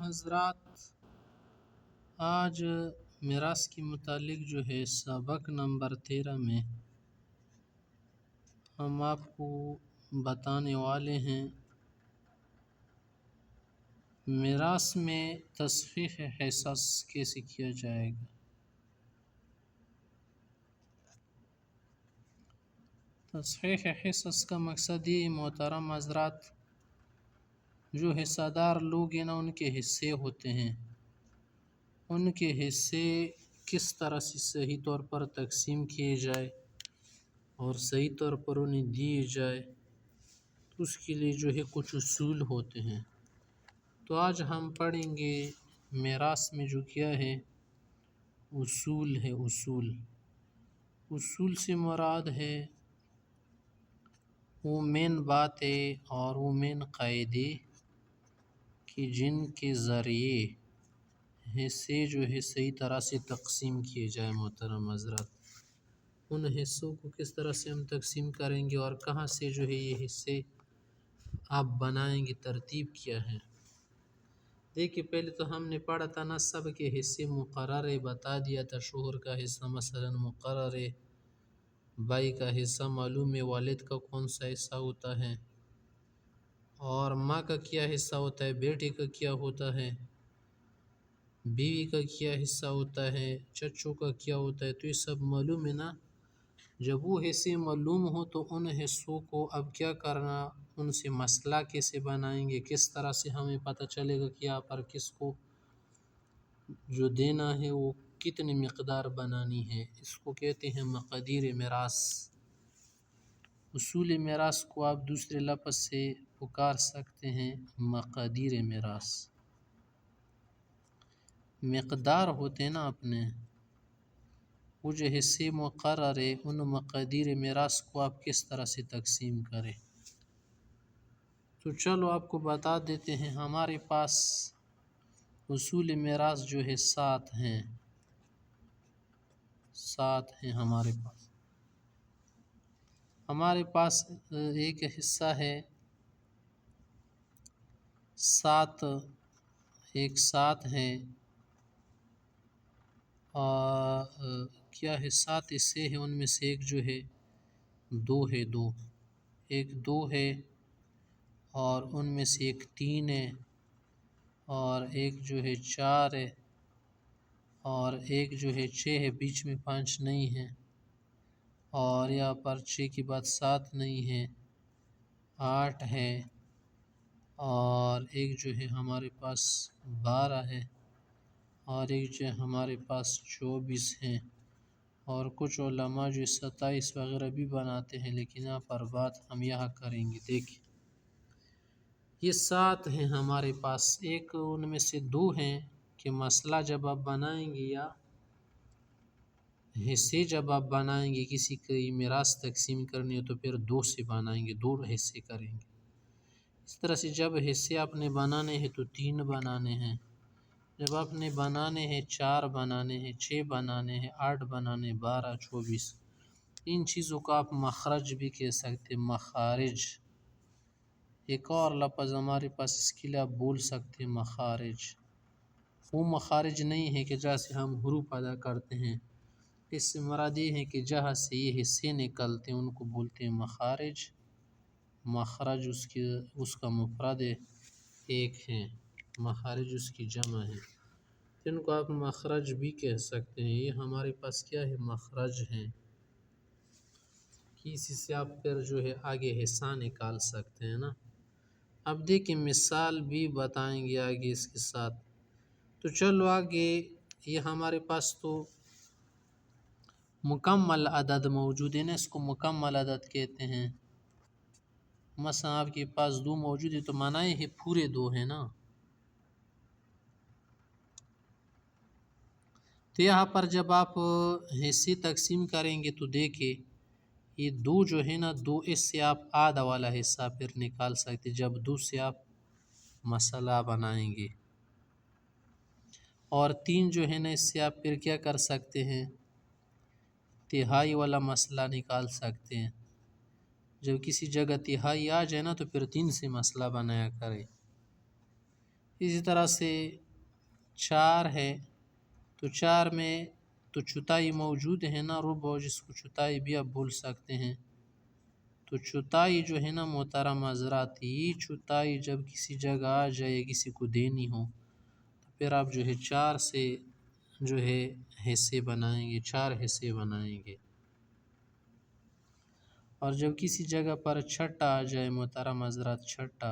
حضرات، آج میراث کے متعلق جو ہے سبق نمبر 13 میں ہم آپ کو بتانے والے ہیں میراث میں تصحیح حصص کیسے کیا جائے گا۔ تصحیح حصص کا مقصد یہ محترم حضرات، جو حصہ دار لوگ ہیں نا، ان کے حصے ہوتے ہیں، ان کے حصے کس طرح سے صحیح طور پر تقسیم کیے جائے اور صحیح طور پر انہیں دیے جائے، تو اس کے لیے جو ہے کچھ اصول ہوتے ہیں۔ تو آج ہم پڑھیں گے میراث میں جو کیا ہے اصول ہے۔ اصول سے مراد ہے وہ مین باتیں اور وہ مین قاعدے کہ جن کے ذریعے حصے جو ہے صحیح طرح سے تقسیم کیے جائے۔ محترم حضرات، ان حصوں کو کس طرح سے ہم تقسیم کریں گے اور کہاں سے جو ہے یہ حصے آپ بنائیں گے، ترتیب کیا ہے۔ دیکھیے، پہلے تو ہم نے پڑھا تھا نا، سب کے حصے مقرر ہے، بتا دیا تھا۔ شوہر کا حصہ مثلا مقرر ہے، بھائی کا حصہ معلوم ہے، والد کا کون سا حصہ ہوتا ہے، اور ماں کا کیا حصہ ہوتا ہے، بیٹے کا کیا ہوتا ہے، بیوی کا کیا حصہ ہوتا ہے، چچوں کا کیا ہوتا ہے۔ تو یہ سب معلوم ہے نا۔ جب وہ حصے معلوم ہو تو ان حصوں کو اب کیا کرنا، ان سے مسئلہ کیسے بنائیں گے، کس طرح سے ہمیں پتہ چلے گا کہ یہاں پر کس کو جو دینا ہے وہ کتنی مقدار بنانی ہے۔ اس کو کہتے ہیں مقادیر میراث۔ اصول میراث کو آپ دوسرے لفظ سے پکار سکتے ہیں مقادیر میراث۔ مقدار ہوتے ہیں نا اپنے، وہ جو حصے مقرر ہے، ان مقادیر میراث کو آپ کس طرح سے تقسیم کریں۔ تو چلو آپ کو بتا دیتے ہیں، ہمارے پاس اصول میراث جو ہے 7 ہیں۔ 7 ہیں ہمارے پاس ایک حصہ ہے 7، ایک 7 ہے، اور کیا ہے 7 حصے ہیں، ان میں سے ایک جو ہے 2 ہے، ایک 2 ہے، اور ان میں سے ایک 3 ہے، اور ایک جو ہے 4 ہے، اور ایک جو ہے 6 ہے، بیچ میں 5 نہیں ہے، اور یہاں پر 6 کے بعد 7 نہیں ہے، 8 ہے، اور ایک جو ہے ہمارے پاس 12 ہے، اور ایک جو ہے ہمارے پاس 24 ہے، اور کچھ علماء جو 27 وغیرہ بھی بناتے ہیں، لیکن یہاں پر بات ہم یہاں کریں گے۔ دیکھیں، یہ 7 ہیں ہمارے پاس، ایک ان میں سے 2 ہیں کہ مسئلہ جب آپ بنائیں گے یا حصے جب آپ بنائیں گے، کسی کی میراث تقسیم کرنی ہو تو پھر 2 سے بنائیں گے، 2 حصے کریں گے۔ اس طرح سے جب حصے آپ نے بنانے ہیں تو 3 بنانے ہیں، جب آپ نے بنانے ہیں 4 بنانے ہیں، 6 بنانے ہیں، 8 بنانے، 12، 24۔ ان چیزوں کو آپ مخرج بھی کہہ سکتے، مخارج۔ ایک اور لفظ ہمارے پاس اس کے لیے آپ بول سکتے ہیں مخارج۔ وہ مخارج نہیں ہے کہ جہاں سے ہم حروف ادا کرتے ہیں، اس سے مراد یہ ہے کہ جہاں سے یہ حصے نکلتے ہیں ان کو بولتے ہیں مخارج۔ مخرج اس کا مفرد ایک ہے، مخارج اس کی جمع ہے، ان کو آپ مخرج بھی کہہ سکتے ہیں۔ یہ ہمارے پاس کیا ہے، مخرج ہیں، اسی سے آپ پھر جو ہے آگے حصہ نکال سکتے ہیں نا۔ اب دیکھیں، مثال بھی بتائیں گے آگے اس کے ساتھ۔ تو چلو آگے، یہ ہمارے پاس تو مکمل عدد موجود ہے نا، اس کو مکمل عدد کہتے ہیں۔ مثلا آپ کے پاس 2 موجود ہے تو معنی ہے پورے 2 ہیں نا۔ تو یہاں پر جب آپ حصے تقسیم کریں گے تو دیکھیں، یہ 2 جو ہے نا، 2 اس سے آپ آدھا والا حصہ پھر نکال سکتے جب 2 سے آپ مسئلہ بنائیں گے، اور 3 جو ہے نا، اس سے آپ پھر کیا کر سکتے ہیں، تہائی والا مسئلہ نکال سکتے ہیں۔ جب کسی جگہ تہائی آ جائے نا تو پھر 3 سے مسئلہ بنایا کرے۔ اسی طرح سے 4 ہے تو 4 میں تو چوتھائی موجود ہے نا، ربع جس کو چوتھائی بھی آپ بول سکتے ہیں. تو چوتھائی جو ہے نا محترم حضرات، یہ چوتھائی جب کسی جگہ آ جائے کسی کو دینی ہو تو پھر آپ جو ہے 4 سے جو ہے حصے بنائیں گے، 4 حصے بنائیں گے. اور جب کسی جگہ پر چھٹا آ جائے محترم حضرات، چھٹا،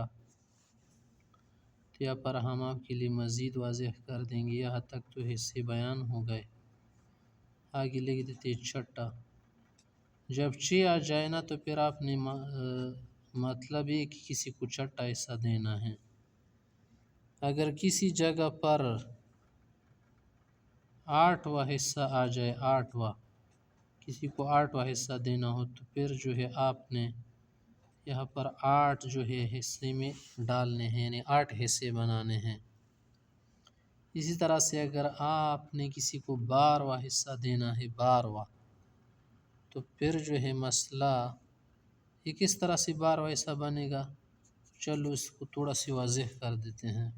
تو یہاں پر ہم آپ کے لیے مزید واضح کر دیں گے. یہاں تک تو حصے بیان ہو گئے، آگے لکھ دیتے چھٹا. جب 6 آ جائے نا تو پھر آپ نے مطلب یہ کہ کسی کو چھٹا حصہ دینا ہے. اگر کسی جگہ پر 8واں حصہ آ جائے، 8واں کسی کو 8واں حصہ دینا ہو تو پھر جو ہے آپ نے یہاں پر 8 جو ہے حصے میں ڈالنے ہیں، یعنی 8 حصے بنانے ہیں. اسی طرح سے اگر آپ نے کسی کو 12واں حصہ دینا ہے، 12واں، تو پھر جو ہے مسئلہ یہ کس طرح سے 12واں حصہ بنے گا. چلو اس کو تھوڑا سی واضح کر دیتے ہیں.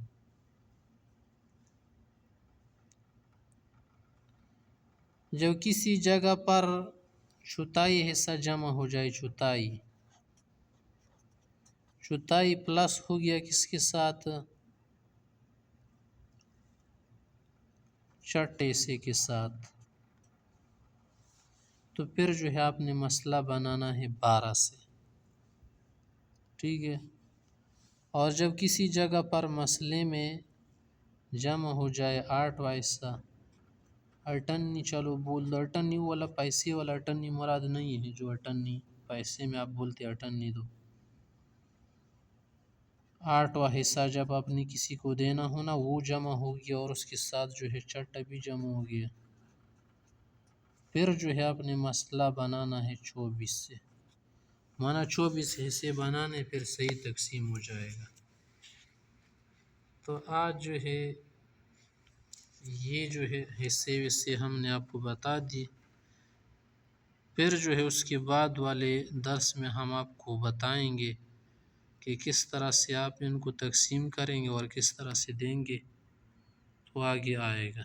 جب کسی جگہ پر چوتھائی حصہ جمع ہو جائے، چوتھائی پلس ہو گیا کس کے ساتھ، چھٹے حصے کے ساتھ، تو پھر جو ہے آپ نے مسئلہ بنانا ہے 12 سے. ٹھیک ہے. اور جب کسی جگہ پر مسئلے میں جمع ہو جائے 8واں حصہ، اٹھنی، چلو بول دو اٹھنی والا، پیسے والا اٹھنی مراد نہیں ہے، جو اٹھنی پیسے میں آپ بولتے اٹھنی دو. 8واں حصہ جب آپ نے کسی کو دینا ہو نا، وہ جمع ہو گیا اور اس کے ساتھ جو ہے چھٹا بھی جمع ہو گیا، پھر جو ہے آپ نے مسئلہ بنانا ہے 24 سے. مانا 24 حصے بنانے، پھر صحیح تقسیم ہو جائے گا. تو آج جو ہے یہ جو ہے حصے ہم نے آپ کو بتا دی. پھر جو ہے اس کے بعد والے درس میں ہم آپ کو بتائیں گے کہ کس طرح سے آپ ان کو تقسیم کریں گے اور کس طرح سے دیں گے، تو آگے آئے گا.